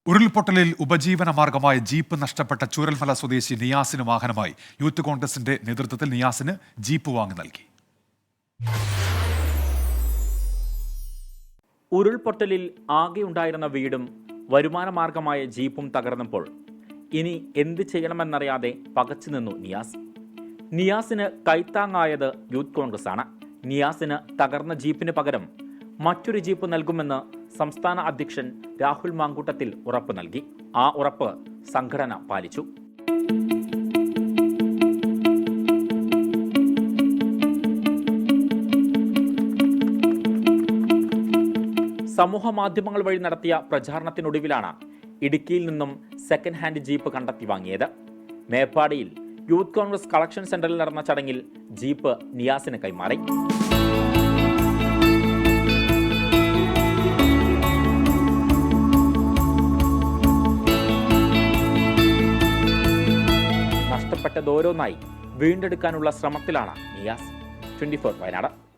ഉരുൾപൊട്ടലിൽ ഉപജീവന മാർഗമായ ജീപ്പ് നഷ്ടപ്പെട്ട ചൂരൽമല സ്വദേശി നിയാസിന് വാഹനമായി യൂത്ത് കോൺഗ്രസിന്റെ നേതൃത്വത്തിൽ നിയാസിന് ജീപ്പ് വാങ്ങി നൽകി. ഉരുൾപൊട്ടലിൽ ആകെയുണ്ടായിരുന്ന വീടും വരുമാന മാർഗമായ ജീപ്പും തകർന്നപ്പോൾ ഇനി എന്ത് ചെയ്യണമെന്നറിയാതെ പകച്ചു നിന്നു നിയാസ്. നിയാസിന് കൈത്താങ്ങായത് യൂത്ത് കോൺഗ്രസ് ആണ്. നിയാസിന് തകർന്ന ജീപ്പിന് പകരം മറ്റൊരു ജീപ്പ് നൽകുമെന്ന് സംസ്ഥാന അധ്യക്ഷൻ രാഹുൽ മാങ്കൂട്ടത്തിൽ ഉറപ്പ് നൽകി. ആ ഉറപ്പ് സംഘടന പാലിച്ചു. സമൂഹ മാധ്യമങ്ങൾ വഴി നടത്തിയ പ്രചാരണത്തിനൊടുവിലാണ് ഇടുക്കിയിൽ നിന്നും സെക്കൻഡ് ഹാൻഡ് ജീപ്പ് കണ്ടെത്തി വാങ്ങിയത്. മേപ്പാടിയിൽ യൂത്ത് കോൺഗ്രസ് കളക്ഷൻ സെന്ററിൽ നടന്ന ചടങ്ങിൽ ജീപ്പ് നിയാസിന് കൈമാറി. നഷ്ടപ്പെട്ടതോരോന്നായി വീണ്ടെടുക്കാനുള്ള ശ്രമത്തിലാണ് നിയാസ്. 24 വയനാട്.